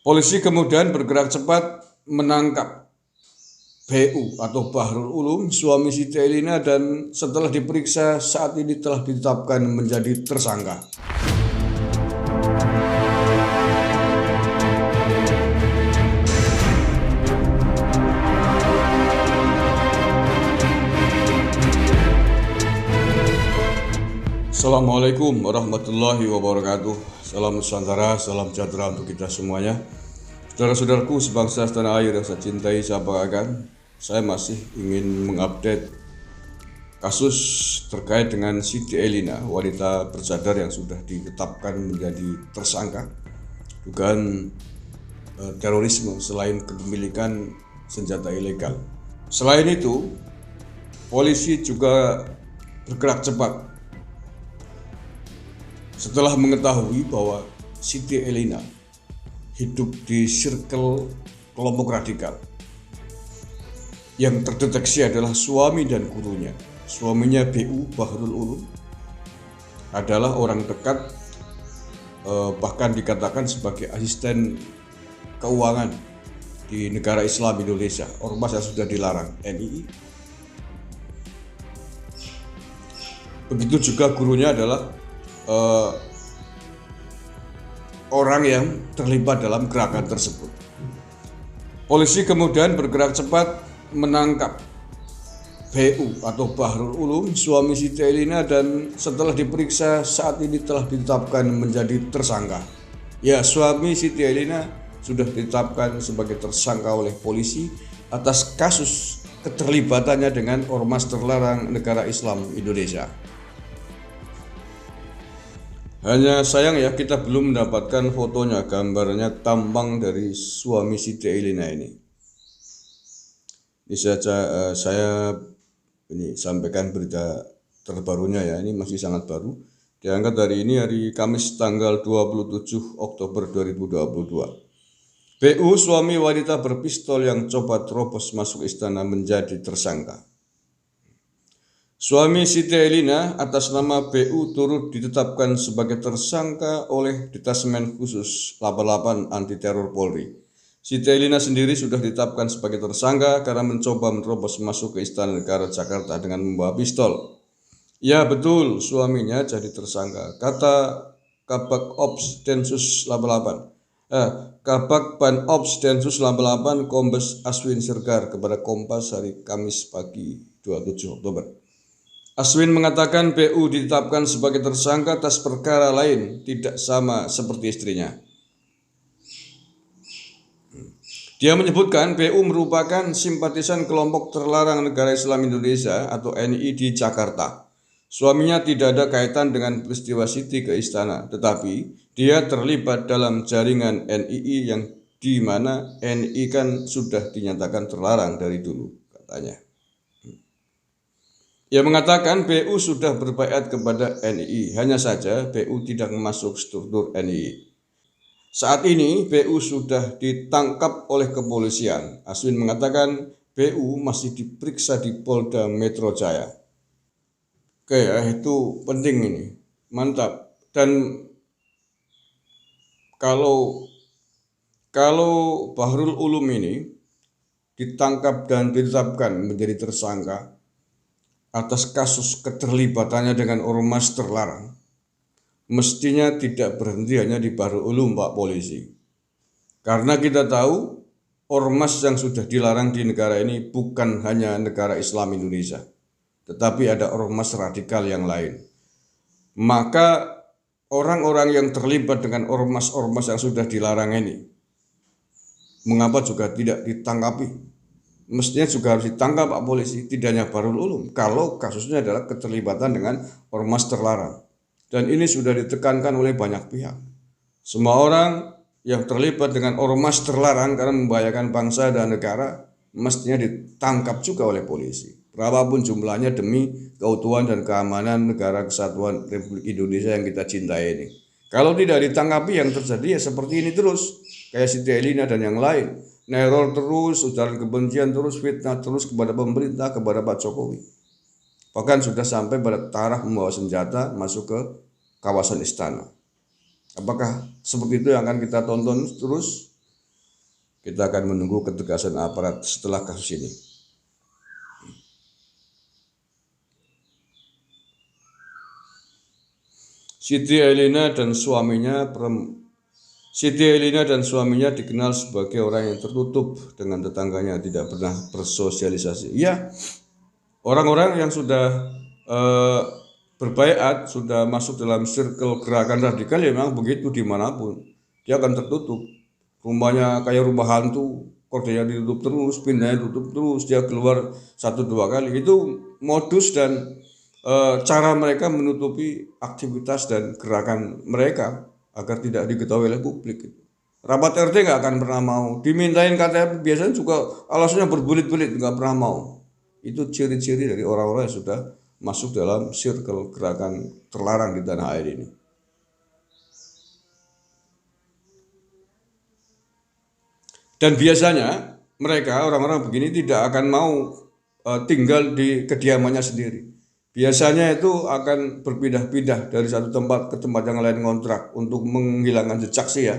Polisi kemudian bergerak cepat menangkap BU atau Bahrul Ulum, suami Siti Elina, dan setelah diperiksa saat ini telah ditetapkan menjadi tersangka. Assalamualaikum warahmatullahi wabarakatuh. Salam Nusantara, salam sejahtera untuk kita semuanya. Saudara-saudaraku sebangsa setanah air yang saya cintai, saya banggakan, saya masih ingin mengupdate kasus terkait dengan Siti Elina, wanita bercadar yang sudah ditetapkan menjadi tersangka dugaan terorisme selain kepemilikan senjata ilegal. Selain itu, polisi juga bergerak cepat setelah mengetahui bahwa Siti Elina hidup di circle kelompok radikal. Yang terdeteksi adalah suami dan gurunya. Suaminya BU Bahrul Ulum adalah orang dekat, bahkan dikatakan sebagai asisten keuangan di negara Islam Indonesia, ormas yang sudah dilarang, NII. Begitu juga gurunya adalah orang yang terlibat dalam gerakan tersebut. Polisi kemudian bergerak cepat menangkap BU atau Bahrul Ulum, suami Siti Elina, dan setelah diperiksa saat ini telah ditetapkan menjadi tersangka. Ya, suami Siti Elina sudah ditetapkan sebagai tersangka oleh polisi atas kasus keterlibatannya dengan ormas terlarang negara Islam Indonesia. Hanya sayang ya, kita belum mendapatkan fotonya, gambarnya, tampang dari suami Siti Elina ini. Ini saja saya sampaikan berita terbarunya ya, ini masih sangat baru. Diangkat hari ini, hari Kamis tanggal 27 Oktober 2022. BU, suami wanita berpistol yang coba terobos masuk istana, menjadi tersangka. Suami Siti Elina atas nama BU turut ditetapkan sebagai tersangka oleh Detasemen Khusus 88 Anti Teror Polri. Siti Elina sendiri sudah ditetapkan sebagai tersangka karena mencoba menerobos masuk ke Istana Negara Jakarta dengan membawa pistol. Ya betul, suaminya jadi tersangka, kata Kabak Ops Densus 88. Kabak Ban Ops Densus 88 Kombes Aswin Sirgar kepada Kompas hari Kamis pagi 27 Oktober. Aswin mengatakan BU ditetapkan sebagai tersangka atas perkara lain, tidak sama seperti istrinya. Dia menyebutkan BU merupakan simpatisan kelompok terlarang negara Islam Indonesia atau NII di Jakarta. Suaminya tidak ada kaitan dengan peristiwa Siti ke istana, tetapi dia terlibat dalam jaringan NII yang di mana NII kan sudah dinyatakan terlarang dari dulu, katanya. Ia mengatakan BU sudah berbaiat kepada NII, hanya saja BU tidak masuk struktur NII. Saat ini BU sudah ditangkap oleh kepolisian. Aswin mengatakan BU masih diperiksa di Polda Metro Jaya. Oke ya, itu penting ini, mantap. Dan kalau Bahrul Ulum ini ditangkap dan ditetapkan menjadi tersangka atas kasus keterlibatannya dengan ormas terlarang, mestinya tidak berhenti hanya di Bahrul Ulum, Pak Polisi. Karena kita tahu ormas yang sudah dilarang di negara ini bukan hanya negara Islam Indonesia, tetapi ada ormas radikal yang lain. Maka orang-orang yang terlibat dengan ormas-ormas yang sudah dilarang ini, mengapa juga tidak ditangkapi? Mestinya juga harus ditangkap Pak Polisi, tidak hanya Bahrul Ulum, kalau kasusnya adalah keterlibatan dengan ormas terlarang. Dan ini sudah ditekankan oleh banyak pihak. Semua orang yang terlibat dengan ormas terlarang karena membahayakan bangsa dan negara, mestinya ditangkap juga oleh polisi. Berapapun jumlahnya demi keutuhan dan keamanan negara kesatuan Republik Indonesia yang kita cintai ini. Kalau tidak ditangkapi, yang terjadi ya seperti ini terus, kayak Siti Elina dan yang lain. Neror terus, ujaran kebencian terus, fitnah terus kepada pemerintah, kepada Pak Jokowi. Bahkan sudah sampai pada taraf membawa senjata masuk ke kawasan istana. Apakah seperti itu yang akan kita tonton terus? Kita akan menunggu ketegasan aparat setelah kasus ini. Siti Elina dan suaminya dikenal sebagai orang yang tertutup dengan tetangganya, tidak pernah bersosialisasi. Ya, orang-orang yang sudah berbaiat, sudah masuk dalam circle gerakan radikal, ya memang begitu dimanapun. Dia akan tertutup. Rumahnya kayak rumah hantu, kordenya ditutup terus, pindahnya tutup terus, dia keluar 1-2 kali. Itu modus dan cara mereka menutupi aktivitas dan gerakan mereka agar tidak diketahui oleh publik. Rapat RT nggak akan pernah mau, dimintain KTP biasanya juga alasannya berbelit-belit, nggak pernah mau. Itu ciri-ciri dari orang-orang yang sudah masuk dalam circle gerakan terlarang di tanah air ini. Dan biasanya mereka, orang-orang begini, tidak akan mau tinggal di kediamannya sendiri. Biasanya itu akan berpindah-pindah dari satu tempat ke tempat yang lain, ngontrak untuk menghilangkan jejak sih ya.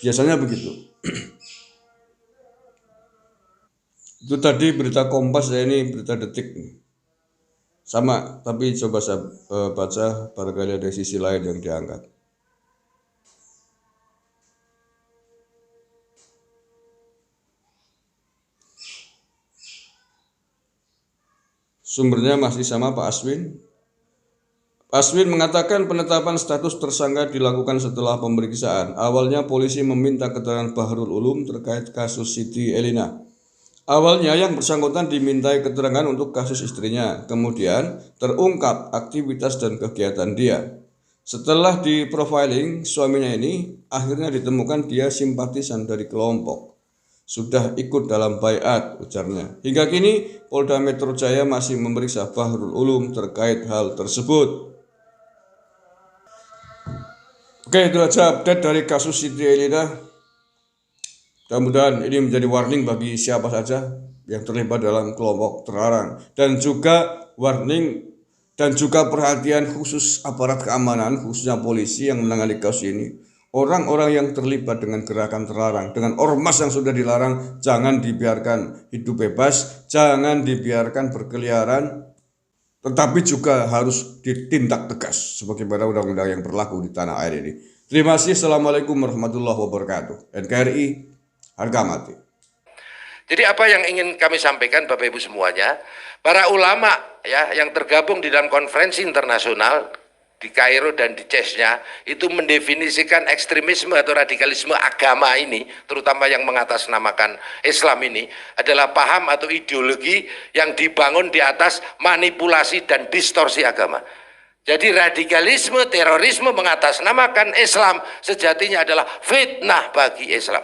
Biasanya begitu. Itu tadi berita Kompas, ya ini berita Detik. Sama, tapi coba saya baca, barangkali ada sisi lain yang diangkat. Sumbernya masih sama Pak Aswin. Aswin mengatakan penetapan status tersangka dilakukan setelah pemeriksaan. Awalnya polisi meminta keterangan Bahrul Ulum terkait kasus Siti Elina. Awalnya yang bersangkutan dimintai keterangan untuk kasus istrinya. Kemudian terungkap aktivitas dan kegiatan dia. Setelah di profiling suaminya ini, akhirnya ditemukan dia simpatisan dari kelompok. Sudah ikut dalam baiat, ujarnya. Hingga kini Polda Metro Jaya masih memeriksa Bahrul Ulum terkait hal tersebut. Oke, itu aja update dari kasus Siti Elina. Mudah-mudahan ini menjadi warning bagi siapa saja yang terlibat dalam kelompok terlarang, dan juga warning dan juga perhatian khusus aparat keamanan, khususnya polisi yang menangani kasus ini. Orang-orang yang terlibat dengan gerakan terlarang, dengan ormas yang sudah dilarang, jangan dibiarkan hidup bebas, jangan dibiarkan berkeliaran, tetapi juga harus ditindak tegas sebagaimana undang-undang yang berlaku di tanah air ini. Terima kasih. Assalamualaikum warahmatullahi wabarakatuh. NKRI harga mati. Jadi apa yang ingin kami sampaikan Bapak Ibu semuanya, para ulama ya yang tergabung di dalam konferensi internasional di Kairo dan di CES-nya itu mendefinisikan ekstremisme atau radikalisme agama ini, terutama yang mengatasnamakan Islam ini, adalah paham atau ideologi yang dibangun di atas manipulasi dan distorsi agama. Jadi radikalisme, terorisme mengatasnamakan Islam sejatinya adalah fitnah bagi Islam.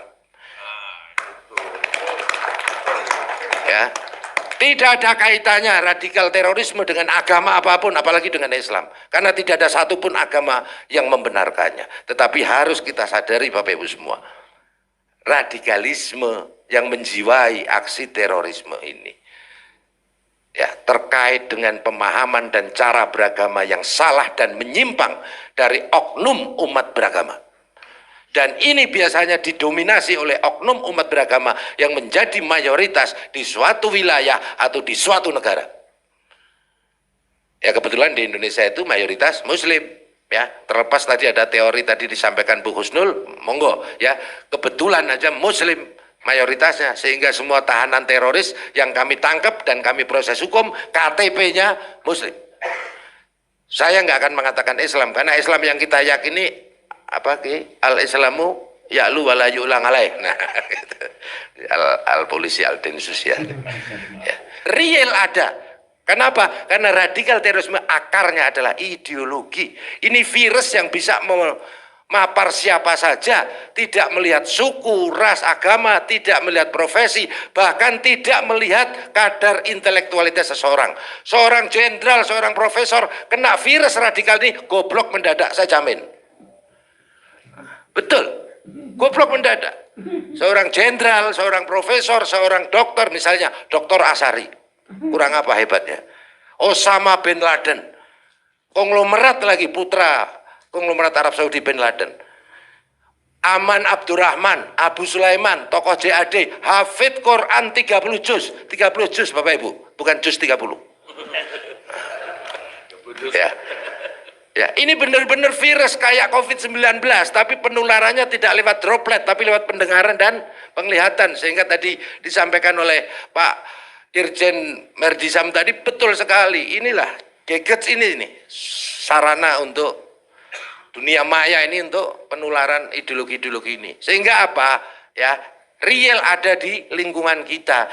Ya. Tidak ada kaitannya radikal terorisme dengan agama apapun, apalagi dengan Islam. Karena tidak ada satupun agama yang membenarkannya. Tetapi harus kita sadari Bapak Ibu semua, radikalisme yang menjiwai aksi terorisme ini ya terkait dengan pemahaman dan cara beragama yang salah dan menyimpang dari oknum umat beragama. Dan ini biasanya didominasi oleh oknum umat beragama yang menjadi mayoritas di suatu wilayah atau di suatu negara. Ya kebetulan di Indonesia itu mayoritas Muslim. Ya terlepas tadi ada teori tadi disampaikan Bu Husnul, monggo ya kebetulan aja Muslim mayoritasnya, sehingga semua tahanan teroris yang kami tangkap dan kami proses hukum KTP-nya Muslim. Saya nggak akan mengatakan Islam karena Islam yang kita yakini apa ki al-islamu ya'lu wa la yu'lang alaih. Nah, gitu. Al-polisi al-densus ya. Ya. Real ada. Kenapa? Karena radikal terorisme akarnya adalah ideologi. Ini virus yang bisa memapar siapa saja, tidak melihat suku, ras, agama, tidak melihat profesi, bahkan tidak melihat kadar intelektualitas seseorang. Seorang jenderal, seorang profesor kena virus radikal ini goblok mendadak, saya jamin. Betul, goblok mendadak. Seorang jenderal, seorang profesor, seorang dokter, misalnya Dr. Asari, kurang apa hebatnya? Osama bin Laden, konglomerat lagi, putra konglomerat Arab Saudi bin Laden. Aman Abdurrahman, Abu Sulaiman, tokoh JAD, hafid Quran 30 juz. 30 juz Bapak Ibu, bukan juz 30. Ya. Ya, ini benar-benar virus kayak COVID-19, tapi penularannya tidak lewat droplet, tapi lewat pendengaran dan penglihatan. Sehingga tadi disampaikan oleh Pak Irjen Merdisam tadi betul sekali. Inilah gadgets ini sarana untuk dunia maya ini untuk penularan ideologi-ideologi ini. Sehingga apa? Ya, real ada di lingkungan kita.